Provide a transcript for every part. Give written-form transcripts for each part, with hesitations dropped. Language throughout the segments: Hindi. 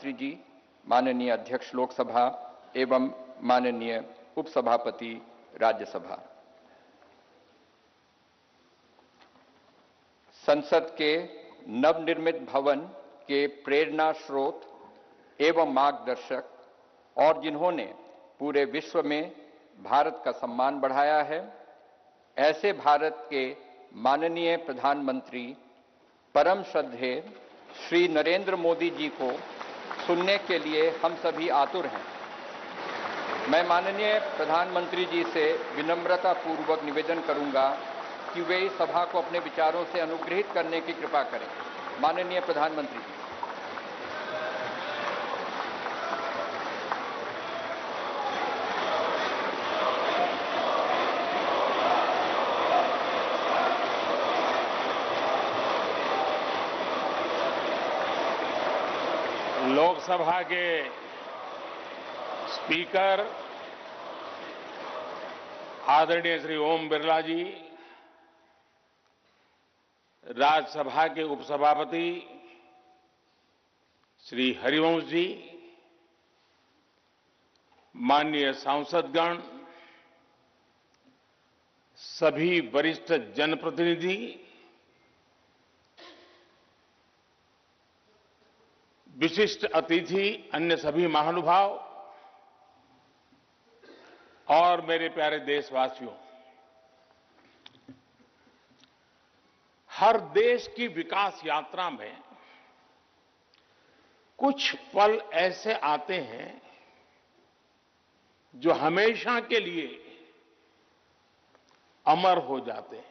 प्रधानमंत्री जी, माननीय अध्यक्ष लोकसभा एवं माननीय उपसभापति राज्यसभा, संसद के नवनिर्मित भवन के प्रेरणा स्रोत एवं मार्गदर्शक और जिन्होंने पूरे विश्व में भारत का सम्मान बढ़ाया है, ऐसे भारत के माननीय प्रधानमंत्री परम श्रद्धेय श्री नरेंद्र मोदी जी को सुनने के लिए हम सभी आतुर हैं। मैं माननीय प्रधानमंत्री जी से विनम्रता पूर्वक निवेदन करूंगा कि वे इस सभा को अपने विचारों से अनुग्रहित करने की कृपा करें। माननीय प्रधानमंत्री जी। लोकसभा के स्पीकर आदरणीय श्री ओम बिरला जी, राज्यसभा के उपसभापति श्री हरिवंश जी, माननीय सांसदगण, सभी वरिष्ठ जनप्रतिनिधि, विशिष्ट अतिथि, अन्य सभी महानुभाव और मेरे प्यारे देशवासियों, हर देश की विकास यात्रा में कुछ पल ऐसे आते हैं जो हमेशा के लिए अमर हो जाते हैं।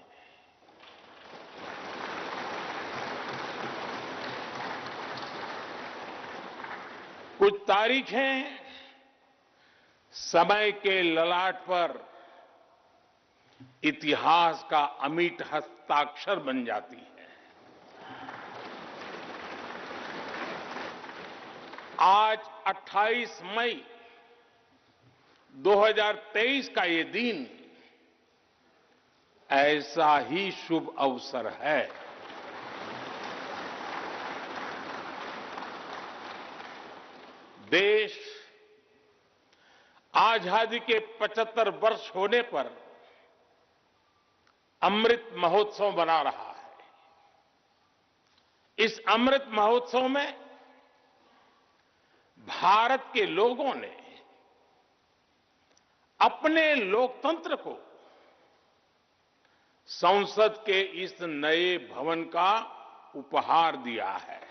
कुछ तारीखें समय के ललाट पर इतिहास का अमिट हस्ताक्षर बन जाती है। आज 28 मई 2023 का ये दिन ऐसा ही शुभ अवसर है। देश आजादी के 75 वर्ष होने पर अमृत महोत्सव मना रहा है। इस अमृत महोत्सव में भारत के लोगों ने अपने लोकतंत्र को संसद के इस नए भवन का उपहार दिया है।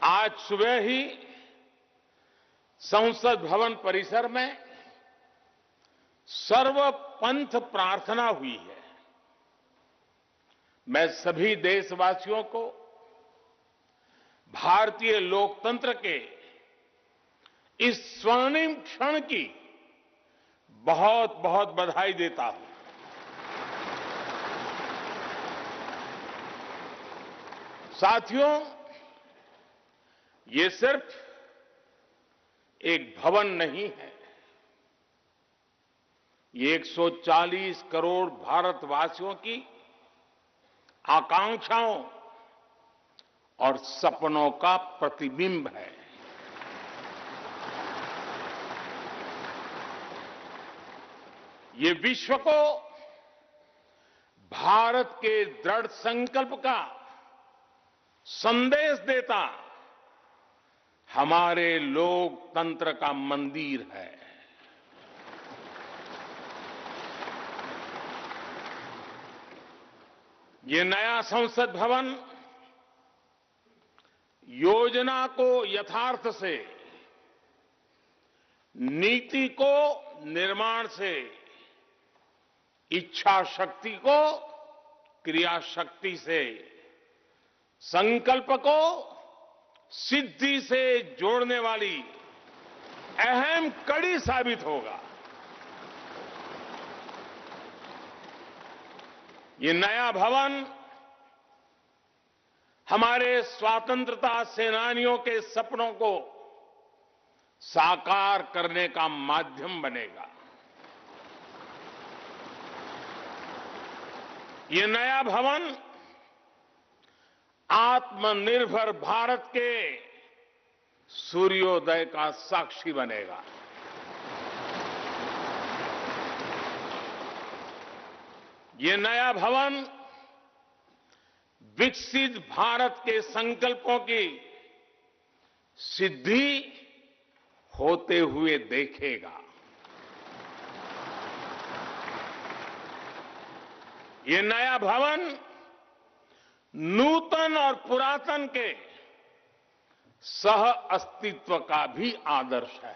आज सुबह ही संसद भवन परिसर में सर्वपंथ प्रार्थना हुई है। मैं सभी देशवासियों को भारतीय लोकतंत्र के इस स्वर्णिम क्षण की बहुत बहुत बधाई देता हूं। साथियों, ये सिर्फ एक भवन नहीं है, ये 140 करोड़ भारतवासियों की आकांक्षाओं और सपनों का प्रतिबिंब है। ये विश्व को भारत के दृढ़ संकल्प का संदेश देता हमारे लोकतंत्र का मंदिर है। ये नया संसद भवन योजना को यथार्थ से, नीति को निर्माण से, इच्छा शक्ति को क्रिया शक्ति से, संकल्प को सिद्धि से जोड़ने वाली अहम कड़ी साबित होगा। ये नया भवन हमारे स्वतंत्रता सेनानियों के सपनों को साकार करने का माध्यम बनेगा। ये नया भवन आत्मनिर्भर भारत के सूर्योदय का साक्षी बनेगा। ये नया भवन विकसित भारत के संकल्पों की सिद्धि होते हुए देखेगा। ये नया भवन नूतन और पुरातन के सह अस्तित्व का भी आदर्श है।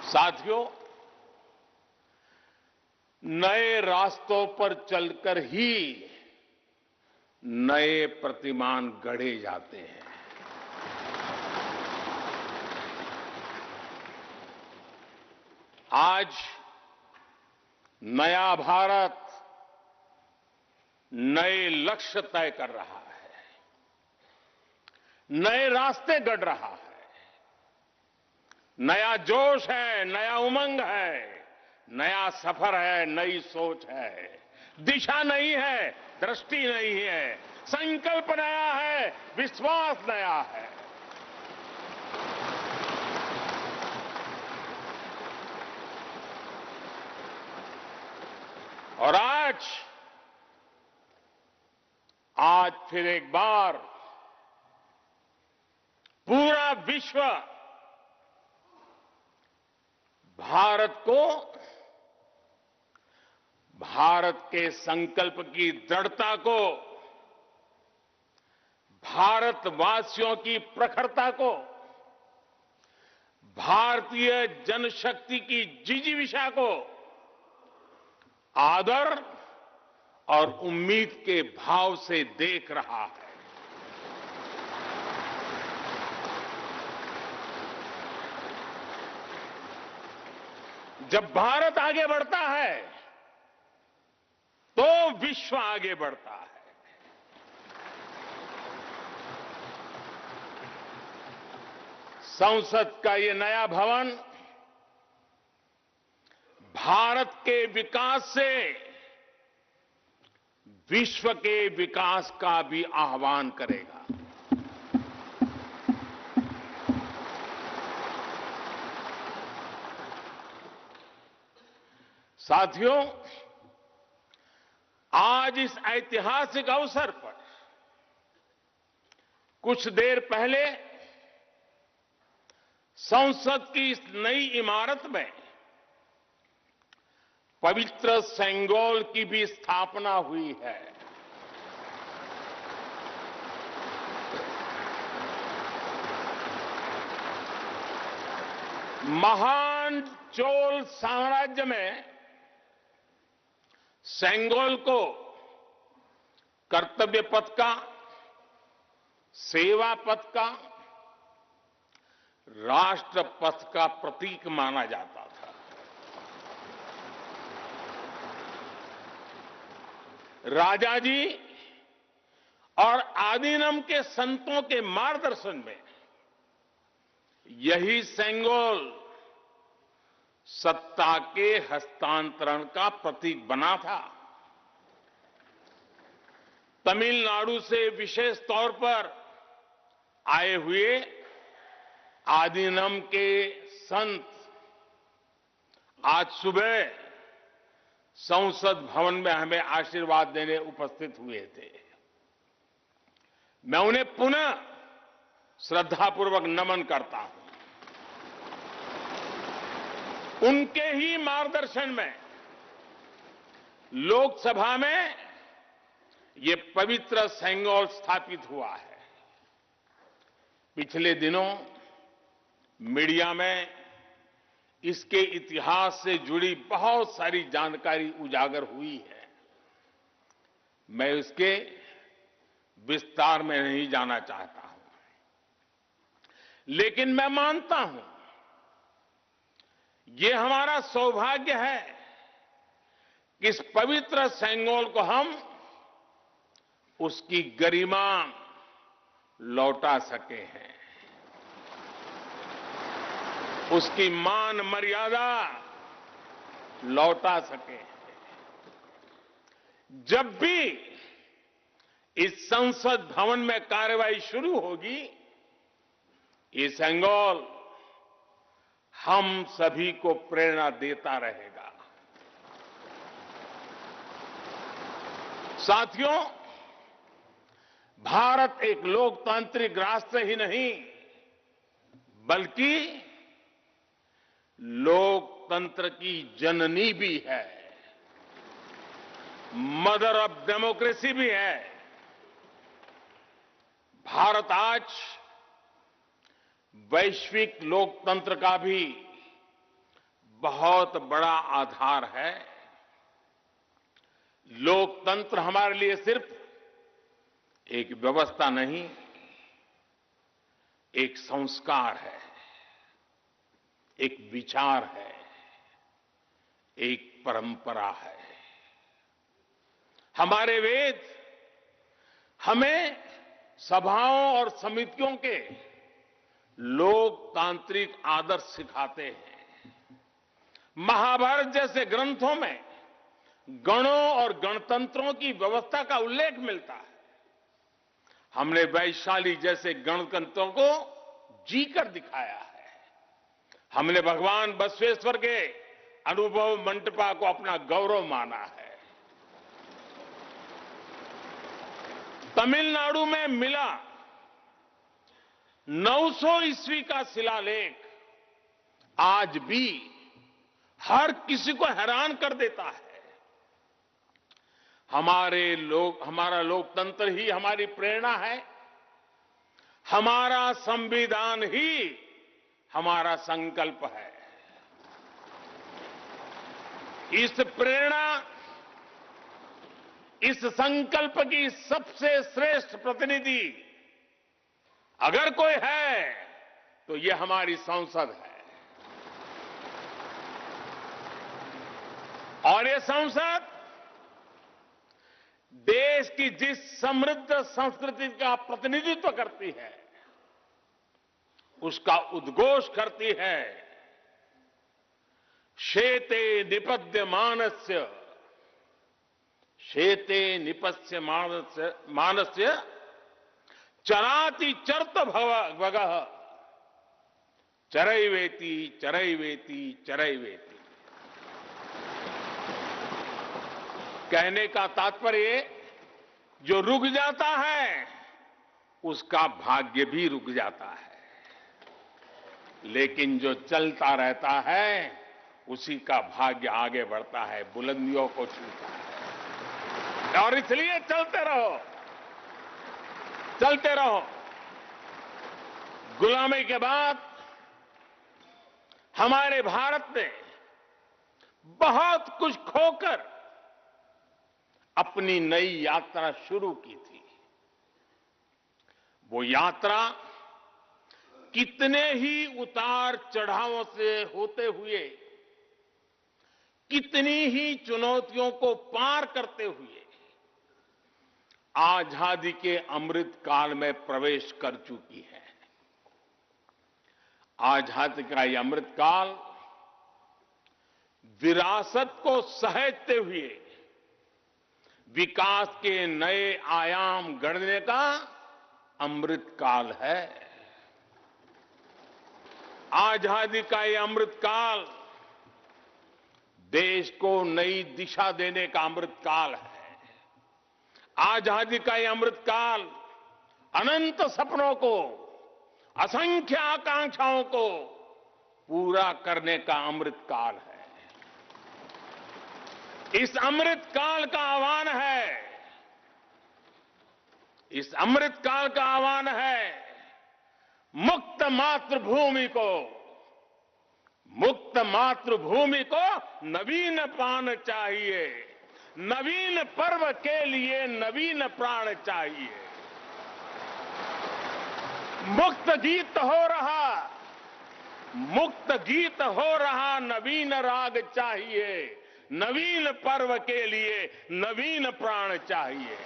साथियों, नए रास्तों पर चलकर ही नए प्रतिमान गढ़े जाते हैं। आज नया भारत नए लक्ष्य तय कर रहा है, नए रास्ते गढ़ रहा है। नया जोश है, नया उमंग है, नया सफर है, नई सोच है। दिशा नई है, दृष्टि नई है, संकल्प नया है, विश्वास नया है। और आज फिर एक बार पूरा विश्व भारत को, भारत के संकल्प की दृढ़ता को, भारतवासियों की प्रखरता को, भारतीय जनशक्ति की जिजीविषा को आदर और उम्मीद के भाव से देख रहा है। जब भारत आगे बढ़ता है तो विश्व आगे बढ़ता है। संसद का ये नया भवन भारत के विकास से विश्व के विकास का भी आह्वान करेगा। साथियों, आज इस ऐतिहासिक अवसर पर कुछ देर पहले संसद की इस नई इमारत में पवित्र सेंगोल की भी स्थापना हुई है। महान चोल साम्राज्य में सेंगोल को कर्तव्य पथ का, सेवा पथ का, राष्ट्र पथ का प्रतीक माना जाता था। राजा जी और आदीनम के संतों के मार्गदर्शन में यही सेंगोल सत्ता के हस्तांतरण का प्रतीक बना था। तमिलनाडु से विशेष तौर पर आए हुए आदीनम के संत आज सुबह संसद भवन में हमें आशीर्वाद देने उपस्थित हुए थे। मैं उन्हें पुनः श्रद्धापूर्वक नमन करता हूं। उनके ही मार्गदर्शन में लोकसभा में ये पवित्र सेंगोल स्थापित हुआ है। पिछले दिनों मीडिया में इसके इतिहास से जुड़ी बहुत सारी जानकारी उजागर हुई है। मैं इसके विस्तार में नहीं जाना चाहता हूं, लेकिन मैं मानता हूं ये हमारा सौभाग्य है कि इस पवित्र सेंगोल को हम उसकी गरिमा लौटा सके हैं, उसकी मान मर्यादा लौटा सके। जब भी इस संसद भवन में कार्रवाई शुरू होगी, ये सेंगोल हम सभी को प्रेरणा देता रहेगा। साथियों, भारत एक लोकतांत्रिक राष्ट्र ही नहीं, बल्कि लोकतंत्र की जननी भी है, मदर ऑफ डेमोक्रेसी भी है। भारत आज वैश्विक लोकतंत्र का भी बहुत बड़ा आधार है। लोकतंत्र हमारे लिए सिर्फ एक व्यवस्था नहीं, एक संस्कार है, एक विचार है, एक परंपरा है। हमारे वेद हमें सभाओं और समितियों के लोकतांत्रिक आदर्श सिखाते हैं। महाभारत जैसे ग्रंथों में गणों और गणतंत्रों की व्यवस्था का उल्लेख मिलता है। हमने वैशाली जैसे गणतंत्रों को जीकर दिखाया है। हमने भगवान बसवेश्वर के अनुभव मंटपा को अपना गौरव माना है। तमिलनाडु में मिला 900 ईस्वी का शिलालेख आज भी हर किसी को हैरान कर देता है। हमारा लोकतंत्र ही हमारी प्रेरणा है। हमारा संविधान ही हमारा संकल्प है। इस प्रेरणा, इस संकल्प की सबसे श्रेष्ठ प्रतिनिधि अगर कोई है तो ये हमारी संसद है। और ये संसद देश की जिस समृद्ध संस्कृति का प्रतिनिधित्व करती है, उसका उद्घोष करती है। शेते निपद्यमानस्य, शेते निपस्य मानस्य चराति चर्त भगः चरैवेति चरैवेति चरैवेति। कहने का तात्पर्य, जो रुक जाता है उसका भाग्य भी रुक जाता है, लेकिन जो चलता रहता है उसी का भाग्य आगे बढ़ता है, बुलंदियों को छूता है। और इसलिए चलते रहो, चलते रहो। गुलामी के बाद हमारे भारत ने बहुत कुछ खोकर अपनी नई यात्रा शुरू की थी। वो यात्रा कितने ही उतार चढ़ावों से होते हुए, कितनी ही चुनौतियों को पार करते हुए आजादी के अमृत काल में प्रवेश कर चुकी है। आजादी का ये अमृत काल विरासत को सहेजते हुए विकास के नए आयाम गढ़ने का अमृत काल है। आजादी का ये अमृत काल देश को नई दिशा देने का अमृत काल है। आजादी का ये अमृत काल अनंत सपनों को, असंख्य आकांक्षाओं को पूरा करने का अमृत काल है। इस अमृत काल का आह्वान है, इस अमृत काल का आह्वान है मुक्त मातृभूमि को, मुक्त मातृभूमि को नवीन प्राण चाहिए, नवीन पर्व के लिए नवीन प्राण चाहिए। मुक्त गीत हो रहा, मुक्त गीत हो रहा नवीन राग चाहिए, नवीन पर्व के लिए नवीन प्राण चाहिए।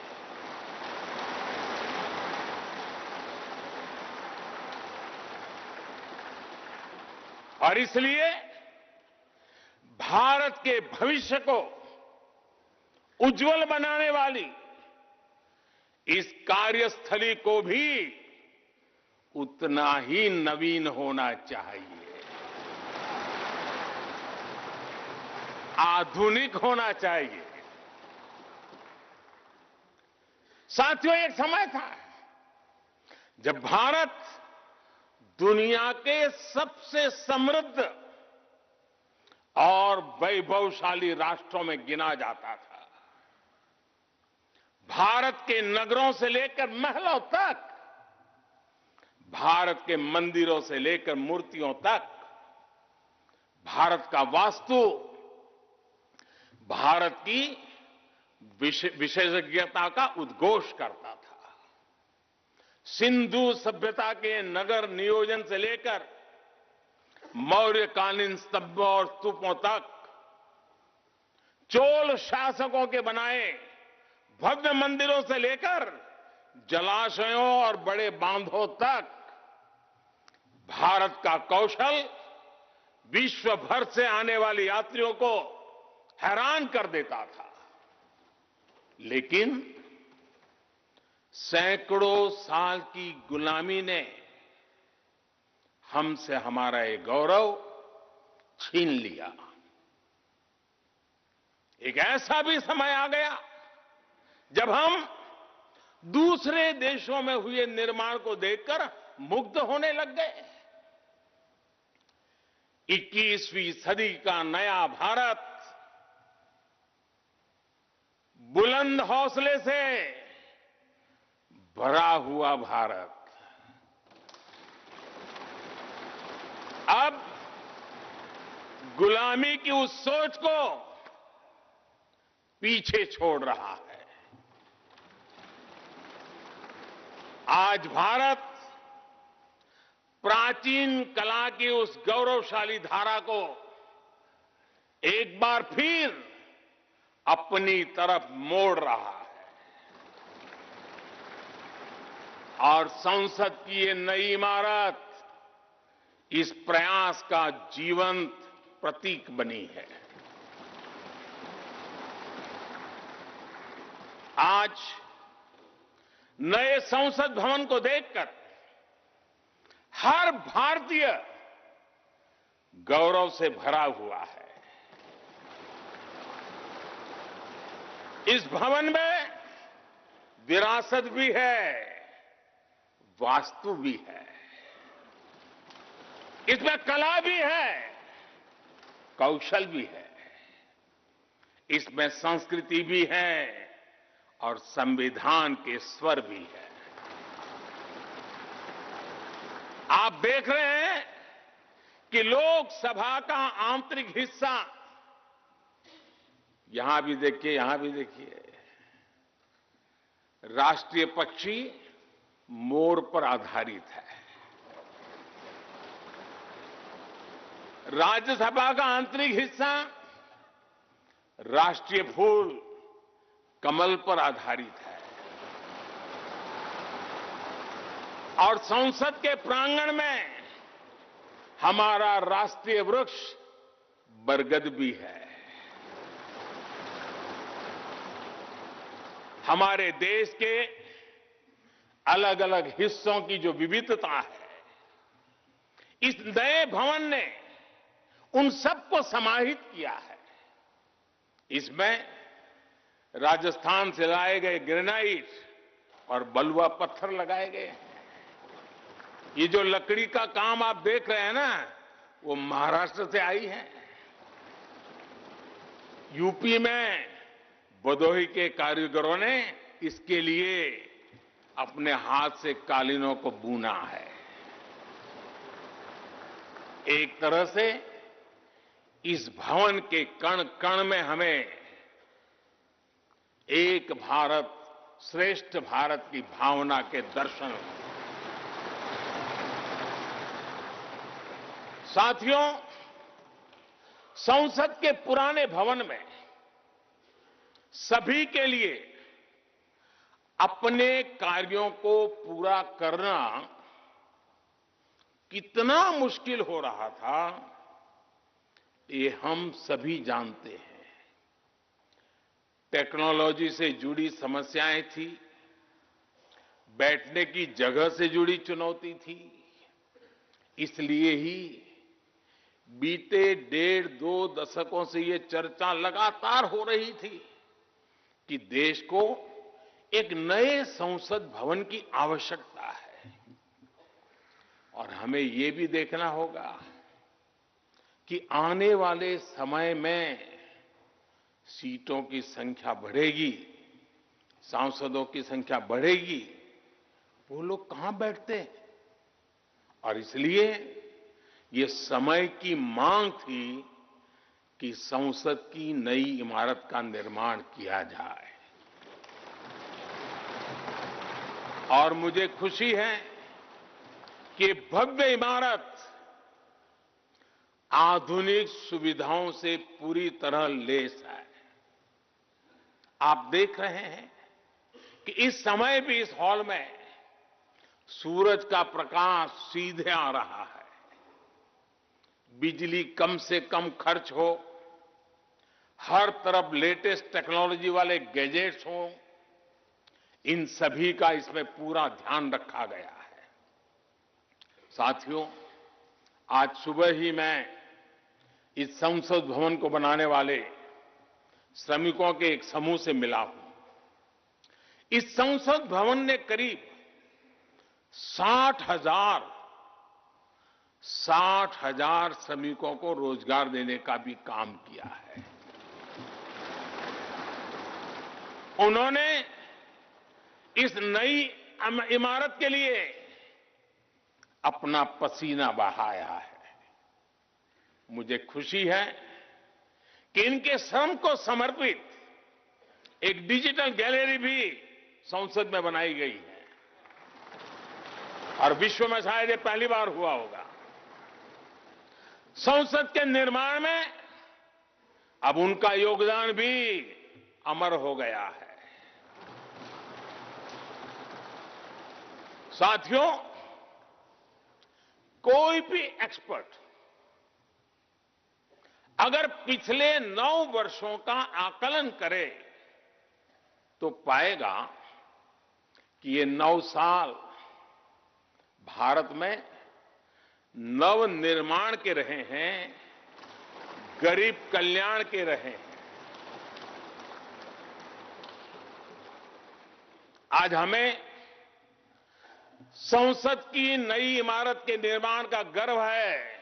और इसलिए भारत के भविष्य को उज्जवल बनाने वाली इस कार्यस्थली को भी उतना ही नवीन होना चाहिए, आधुनिक होना चाहिए। साथियों, एक समय था जब भारत दुनिया के सबसे समृद्ध और वैभवशाली राष्ट्रों में गिना जाता था। भारत के नगरों से लेकर महलों तक, भारत के मंदिरों से लेकर मूर्तियों तक, भारत का वास्तु भारत की विशेषज्ञता का उद्घोष करता था। सिंधु सभ्यता के नगर नियोजन से लेकर मौर्यकालीन स्तंभों और स्तूपों तक, चोल शासकों के बनाए भव्य मंदिरों से लेकर जलाशयों और बड़े बांधों तक, भारत का कौशल विश्व भर से आने वाले यात्रियों को हैरान कर देता था। लेकिन सैकड़ों साल की गुलामी ने हमसे हमारा ये गौरव छीन लिया। एक ऐसा भी समय आ गया जब हम दूसरे देशों में हुए निर्माण को देखकर मुग्ध होने लग गए। 21वीं सदी का नया भारत, बुलंद हौसले से भरा हुआ भारत, अब गुलामी की उस सोच को पीछे छोड़ रहा है। आज भारत प्राचीन कला की उस गौरवशाली धारा को एक बार फिर अपनी तरफ मोड़ रहा है और संसद की ये नई इमारत इस प्रयास का जीवंत प्रतीक बनी है। आज नए संसद भवन को देखकर हर भारतीय गौरव से भरा हुआ है। इस भवन में विरासत भी है, वास्तु भी है, इसमें कला भी है, कौशल भी है, इसमें संस्कृति भी है और संविधान के स्वर भी है। आप देख रहे हैं कि लोकसभा का आंतरिक हिस्सा, यहां भी देखिए, यहां भी देखिए, राष्ट्रीय पक्षी मोर पर आधारित है। राज्यसभा का आंतरिक हिस्सा राष्ट्रीय फूल कमल पर आधारित है और संसद के प्रांगण में हमारा राष्ट्रीय वृक्ष बरगद भी है। हमारे देश के अलग अलग हिस्सों की जो विविधता है, इस नए भवन ने उन सबको समाहित किया है। इसमें राजस्थान से लाए गए ग्रेनाइट और बलुआ पत्थर लगाए गए हैं। ये जो लकड़ी का काम आप देख रहे हैं ना, वो महाराष्ट्र से आई है। यूपी में भदोही के कारीगरों ने इसके लिए अपने हाथ से कालीनों को बुना है। एक तरह से इस भवन के कण कण में हमें एक भारत श्रेष्ठ भारत की भावना के दर्शन। साथियों, संसद के पुराने भवन में सभी के लिए अपने कार्यों को पूरा करना कितना मुश्किल हो रहा था, ये हम सभी जानते हैं। टेक्नोलॉजी से जुड़ी समस्याएं थी, बैठने की जगह से जुड़ी चुनौती थी। इसलिए ही बीते 1.5-2 दशकों से ये चर्चा लगातार हो रही थी कि देश को एक नए संसद भवन की आवश्यकता है। और हमें ये भी देखना होगा कि आने वाले समय में सीटों की संख्या बढ़ेगी, सांसदों की संख्या बढ़ेगी, वो लोग कहां बैठते हैं? और इसलिए ये समय की मांग थी कि संसद की नई इमारत का निर्माण किया जाए। और मुझे खुशी है कि भव्य इमारत आधुनिक सुविधाओं से पूरी तरह लैस है। आप देख रहे हैं कि इस समय भी इस हॉल में सूरज का प्रकाश सीधे आ रहा है, बिजली कम से कम खर्च हो, हर तरफ लेटेस्ट टेक्नोलॉजी वाले गैजेट्स हों, इन सभी का इसमें पूरा ध्यान रखा गया है। साथियों, आज सुबह ही मैं इस संसद भवन को बनाने वाले श्रमिकों के एक समूह से मिला हूं। इस संसद भवन ने करीब 60,000 श्रमिकों को रोजगार देने का भी काम किया है। उन्होंने इस नई इमारत के लिए अपना पसीना बहाया है। मुझे खुशी है कि इनके श्रम को समर्पित एक डिजिटल गैलरी भी संसद में बनाई गई है और विश्व में शायद ये पहली बार हुआ होगा। संसद के निर्माण में अब उनका योगदान भी अमर हो गया है। साथियों, कोई भी एक्सपर्ट अगर पिछले 9 वर्षों का आकलन करे तो पाएगा कि ये 9 साल भारत में नव निर्माण के रहे हैं, गरीब कल्याण के रहे हैं। आज हमें संसद की नई इमारत के निर्माण का गर्व है,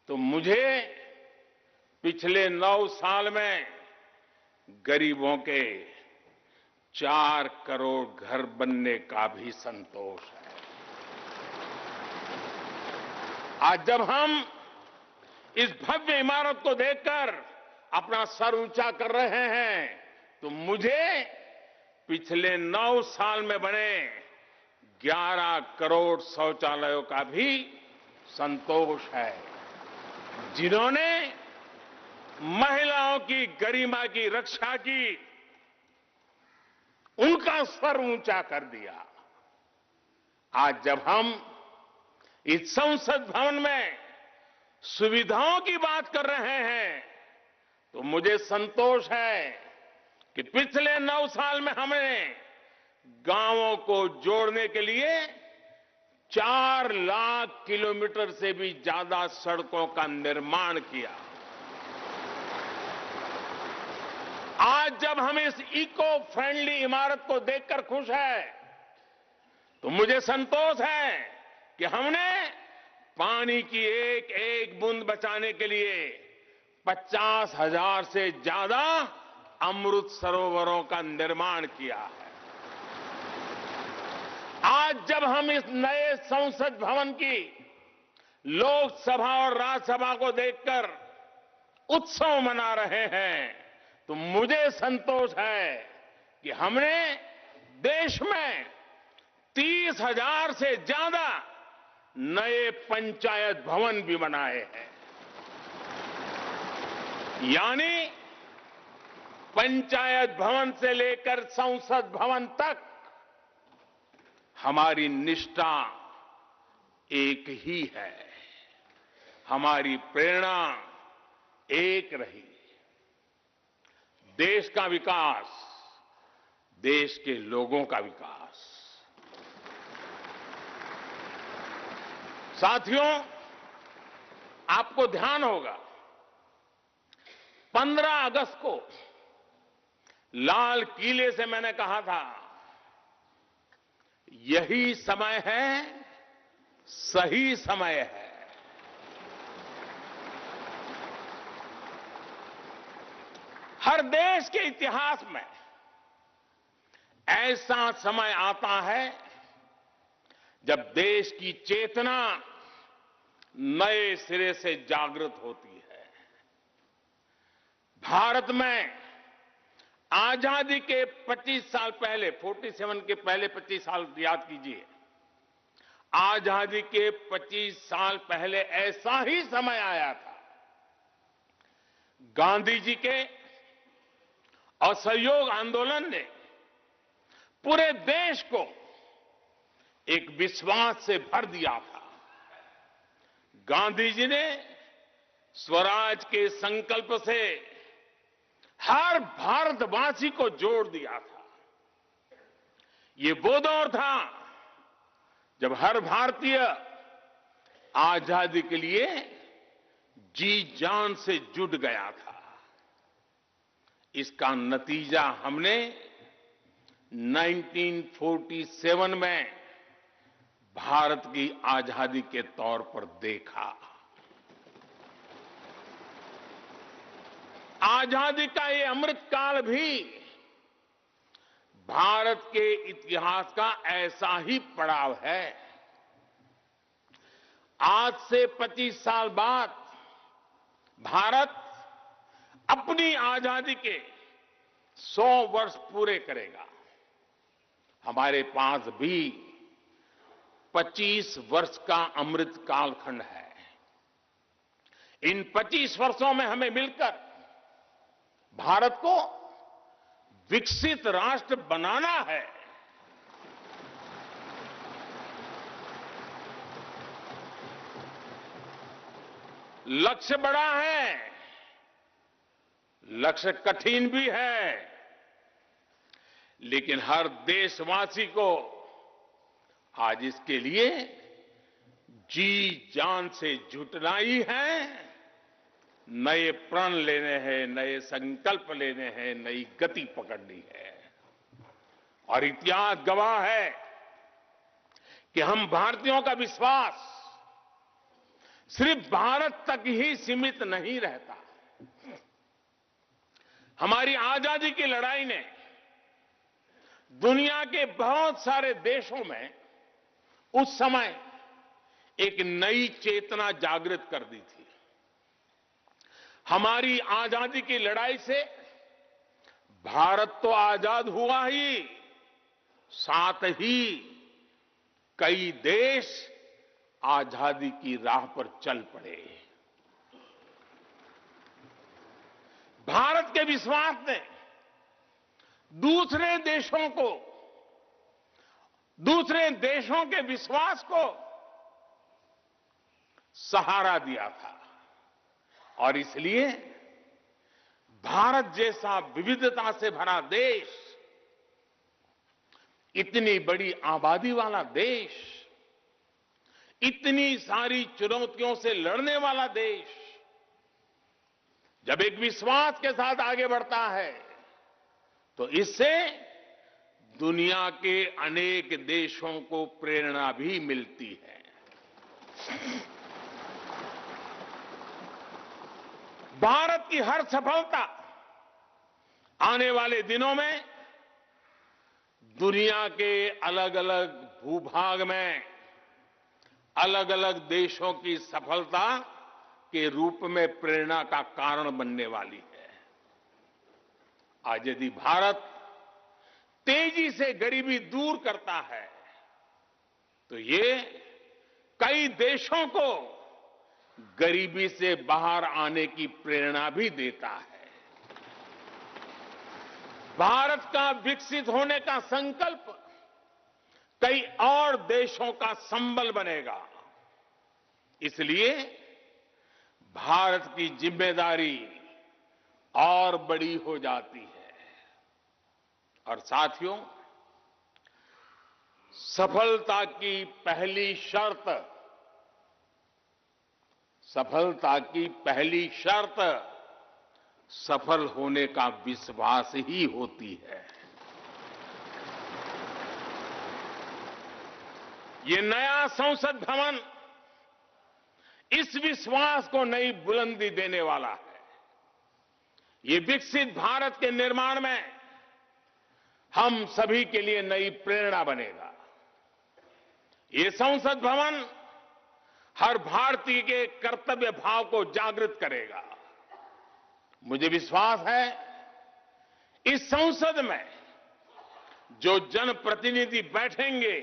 तो मुझे पिछले 9 साल में गरीबों के 4 करोड़ घर बनने का भी संतोष है। आज जब हम इस भव्य इमारत को देखकर अपना सर ऊंचा कर रहे हैं, तो मुझे पिछले 9 साल में बने 11 करोड़ शौचालयों का भी संतोष है, जिन्होंने महिलाओं की गरिमा की रक्षा की, उनका स्वर ऊंचा कर दिया। आज जब हम इस संसद भवन में सुविधाओं की बात कर रहे हैं, तो मुझे संतोष है कि पिछले 9 साल में हमने गांवों को जोड़ने के लिए 4 लाख किलोमीटर से भी ज्यादा सड़कों का निर्माण किया। आज जब हम इस इको फ्रेंडली इमारत को देखकर खुश है, तो मुझे संतोष है कि हमने पानी की एक एक बूंद बचाने के लिए 50,000 से ज्यादा अमृत सरोवरों का निर्माण किया है। आज जब हम इस नए संसद भवन की लोकसभा और राज्यसभा को देखकर उत्सव मना रहे हैं, तो मुझे संतोष है कि हमने देश में 30,000 से ज्यादा नए पंचायत भवन भी बनाए हैं। यानी पंचायत भवन से लेकर संसद भवन तक हमारी निष्ठा एक ही है, हमारी प्रेरणा एक रही। देश का विकास, देश के लोगों का विकास। साथियों, आपको ध्यान होगा 15 अगस्त को लाल किले से मैंने कहा था, यही समय है, सही समय है। हर देश के इतिहास में ऐसा समय आता है जब देश की चेतना नए सिरे से जागृत होती है। भारत में आजादी के 25 साल पहले, 47 के पहले 25 साल याद कीजिए, आजादी के 25 साल पहले ऐसा ही समय आया था। गांधी जी के असहयोग आंदोलन ने पूरे देश को एक विश्वास से भर दिया था। गांधी जी ने स्वराज के संकल्प से हर भारतवासी को जोड़ दिया था। ये वो दौर था जब हर भारतीय आजादी के लिए जी जान से जुट गया था। इसका नतीजा हमने 1947 में भारत की आजादी के तौर पर देखा। आजादी का ये अमृतकाल भी भारत के इतिहास का ऐसा ही पड़ाव है। आज से 25 साल बाद भारत अपनी आजादी के 100 वर्ष पूरे करेगा। हमारे पास भी 25 वर्ष का अमृत कालखंड है। इन 25 वर्षों में हमें मिलकर भारत को विकसित राष्ट्र बनाना है। लक्ष्य बड़ा है, लक्ष्य कठिन भी है, लेकिन हर देशवासी को आज इसके लिए जी जान से जुटना ही है। नए प्रण लेने हैं, नए संकल्प लेने हैं, नई गति पकड़नी है। और इतिहास गवाह है कि हम भारतीयों का विश्वास सिर्फ भारत तक ही सीमित नहीं रहता। हमारी आजादी की लड़ाई ने दुनिया के बहुत सारे देशों में उस समय एक नई चेतना जागृत कर दी थी। हमारी आजादी की लड़ाई से भारत तो आजाद हुआ ही, साथ ही कई देश आजादी की राह पर चल पड़े। भारत के विश्वास ने दूसरे देशों के विश्वास को सहारा दिया था। और इसलिए भारत जैसा विविधता से भरा देश, इतनी बड़ी आबादी वाला देश, इतनी सारी चुनौतियों से लड़ने वाला देश जब एक विश्वास के साथ आगे बढ़ता है तो इससे दुनिया के अनेक देशों को प्रेरणा भी मिलती है। भारत की हर सफलता आने वाले दिनों में दुनिया के अलग अलग भूभाग में अलग अलग देशों की सफलता के रूप में प्रेरणा का कारण बनने वाली है। आज यदि भारत तेजी से गरीबी दूर करता है तो ये कई देशों को गरीबी से बाहर आने की प्रेरणा भी देता है। भारत का विकसित होने का संकल्प कई और देशों का संबल बनेगा। इसलिए भारत की जिम्मेदारी और बड़ी हो जाती है। और साथियों, सफलता की पहली शर्त सफलता की पहली शर्त सफल होने का विश्वास ही होती है। ये नया संसद भवन इस विश्वास को नई बुलंदी देने वाला है। ये विकसित भारत के निर्माण में हम सभी के लिए नई प्रेरणा बनेगा। ये संसद भवन हर भारतीय के कर्तव्य भाव को जागृत करेगा। मुझे विश्वास है इस संसद में जो जनप्रतिनिधि बैठेंगे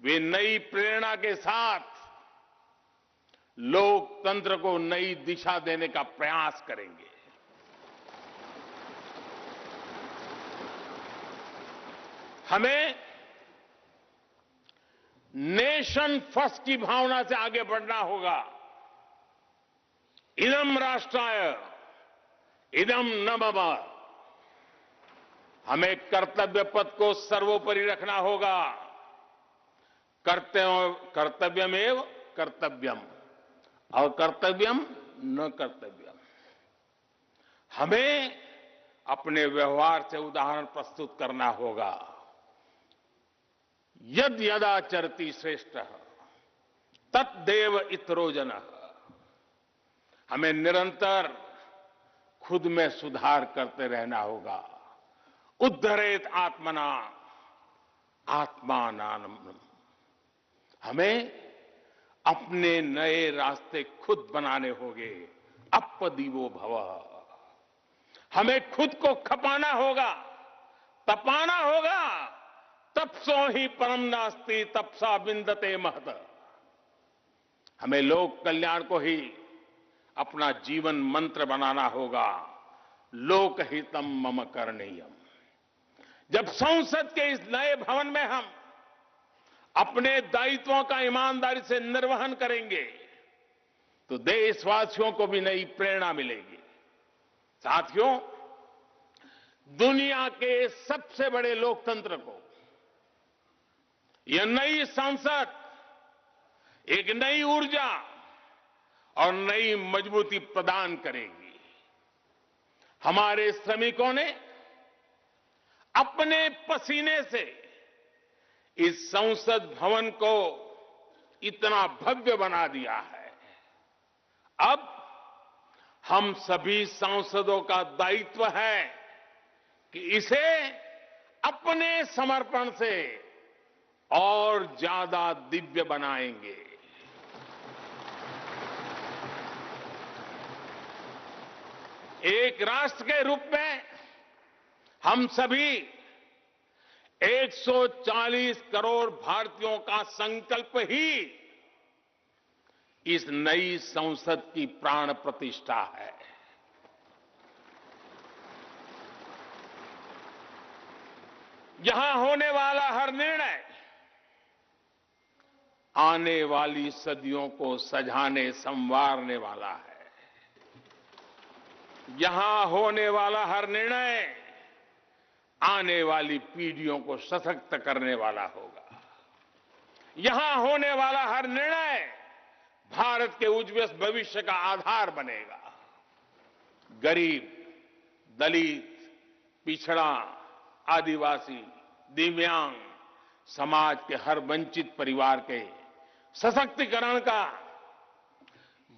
वे नई प्रेरणा के साथ लोकतंत्र को नई दिशा देने का प्रयास करेंगे। हमें नेशन फर्स्ट की भावना से आगे बढ़ना होगा। इदम राष्ट्राय इदम न मम। हमें कर्तव्य पथ को सर्वोपरि रखना होगा। कर्तव्यमेव कर्तव्यम और कर्तव्यम न कर्तव्यम। हमें अपने व्यवहार से उदाहरण प्रस्तुत करना होगा। यद यदाचरति श्रेष्ठः तत्देव इतरो जनः। हमें निरंतर खुद में सुधार करते रहना होगा। उद्धरेत आत्मना आत्मानानम। हमें अपने नए रास्ते खुद बनाने होंगे। अपदीवो भवः। हमें खुद को खपाना होगा, तपाना होगा। तपसो ही परम नास्ति तपसा विंदते महत। हमें लोक कल्याण को ही अपना जीवन मंत्र बनाना होगा। लोकहितम मम करणीयम। जब संसद के इस नए भवन में हम अपने दायित्वों का ईमानदारी से निर्वहन करेंगे तो देशवासियों को भी नई प्रेरणा मिलेगी। साथियों, दुनिया के सबसे बड़े लोकतंत्र को यह नई संसद एक नई ऊर्जा और नई मजबूती प्रदान करेगी। हमारे श्रमिकों ने अपने पसीने से इस संसद भवन को इतना भव्य बना दिया है। अब हम सभी सांसदों का दायित्व है कि इसे अपने समर्पण से और ज्यादा दिव्य बनाएंगे। एक राष्ट्र के रूप में हम सभी 140 करोड़ भारतीयों का संकल्प ही इस नई संसद की प्राण प्रतिष्ठा है। यहां होने वाला हर निर्णय आने वाली सदियों को सजाने संवारने वाला है। यहां होने वाला हर निर्णय आने वाली पीढ़ियों को सशक्त करने वाला होगा। यहां होने वाला हर निर्णय भारत के उज्ज्वल भविष्य का आधार बनेगा। गरीब, दलित, पिछड़ा, आदिवासी, दिव्यांग समाज के हर वंचित परिवार के सशक्तिकरण का,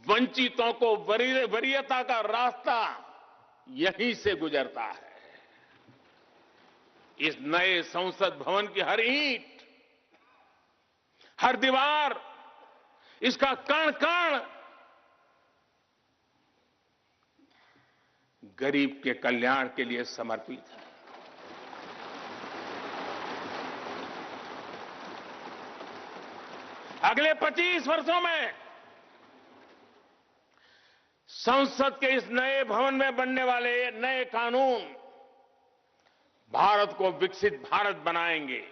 वंचितों को वरीयता का रास्ता यहीं से गुजरता है। इस नए संसद भवन की हर ईंट, हर दीवार, इसका कण कण गरीब के कल्याण के लिए समर्पित है। अगले 25 वर्षों में संसद के इस नए भवन में बनने वाले नए कानून भारत को विकसित भारत बनाएंगे।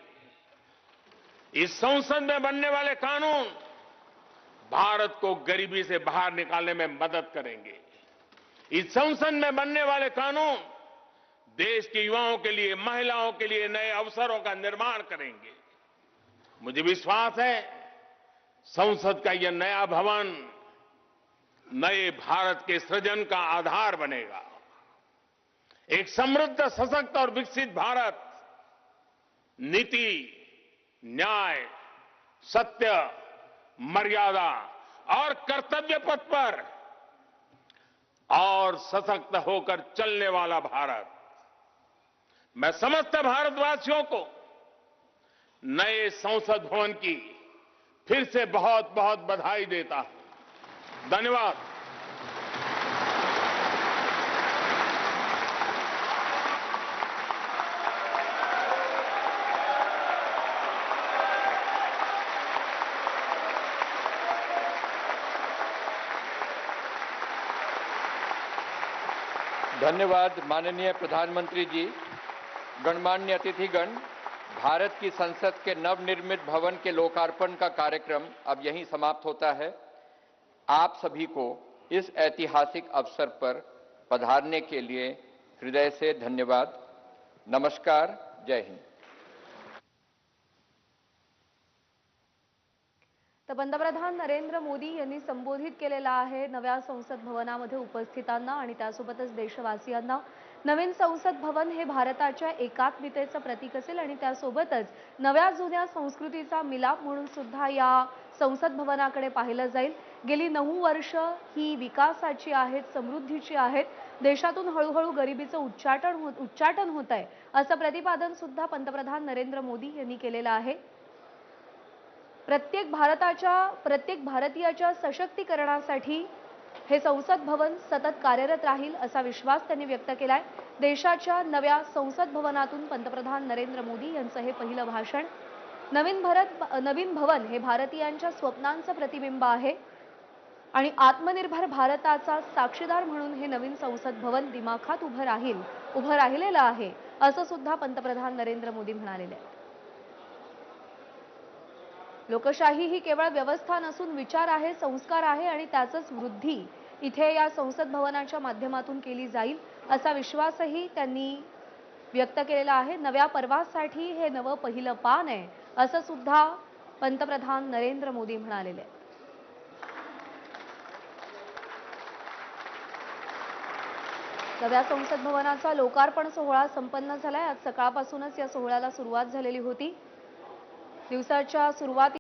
इस संसद में बनने वाले कानून भारत को गरीबी से बाहर निकालने में मदद करेंगे। इस संसद में बनने वाले कानून देश के युवाओं के लिए, महिलाओं के लिए नए अवसरों का निर्माण करेंगे। मुझे विश्वास है संसद का यह नया भवन नए भारत के सृजन का आधार बनेगा। एक समृद्ध, सशक्त और विकसित भारत नीति, न्याय, सत्य, मर्यादा और कर्तव्य पथ पर और सशक्त होकर चलने वाला भारत। मैं समस्त भारतवासियों को नए संसद भवन की फिर से बहुत बहुत बधाई देता हूं। धन्यवाद। धन्यवाद माननीय प्रधानमंत्री जी। गणमान्य अतिथिगण, भारत की संसद के नवनिर्मित भवन के लोकार्पण का कार्यक्रम अब यहीं समाप्त होता है। आप सभी को इस ऐतिहासिक अवसर पर पधारने के लिए हृदय से धन्यवाद। नमस्कार, जय हिंद। तर पंतप्रधान नरेंद्र मोदी यांनी संबोधित केलेला आहे नव्या संसद भवनामध्ये उपस्थितांना आणि त्यासोबतच देशवासियांना। नवीन संसद भवन हे भारताच्या एकात्मतेचं प्रतीक असेल आणि त्यासोबतच नव्या जुन्या संस्कृतीचा मिलाप म्हणून सुद्धा या संसद भवनाकडे पाहिलं जाईल। गेली 9 वर्ष ही विकासाची आहेत, समृद्धीची आहेत। देशातून हळूहळू गरिबीचं उच्चाटन होत आहे असं प्रतिपादन सुद्धा पंतप्रधान नरेंद्र मोदी यांनी केलेलं आहे। प्रत्येक भारतीयाच्या सशक्तीकरणासाठी हे संसद भवन सतत कार्यरत राहील असा विश्वास त्यांनी व्यक्त केलाय। देशाच्या नव्या संसद भवनातून पंतप्रधान नरेंद्र मोदी यांचं हे पहिलं भाषण। नवीन भवन हे भारतीयांच्या स्वप्नांचं प्रतिबिंब आहे आणि आत्मनिर्भर भारताचा साक्षीदार म्हणून हे नवीन संसद भवन दिमाखात उभं राहिलेलं आहे असं सुद्धा पंतप्रधान नरेंद्र मोदी म्हणाले आहेत। लोकशाही ही केवळ व्यवस्था नसून विचार आहे, संस्कार आहे आणि त्याचंच वृद्धी इथे या संसद भवनाच्या माध्यमातून केली जाईल असा विश्वासही त्यांनी व्यक्त केलेला आहे। नव्या पर्वासाठी हे नवं पहिलं पान आहे असं सुद्धा पंतप्रधान नरेंद्र मोदी म्हणाले आहेत। नव्या संसद भवनाचा लोकार्पण सोहळा संपन्न झालाय। आज सकाळपासूनच या सोहळ्याला सुरुवात झालेली होती। दिवसाच्या सुरुवाती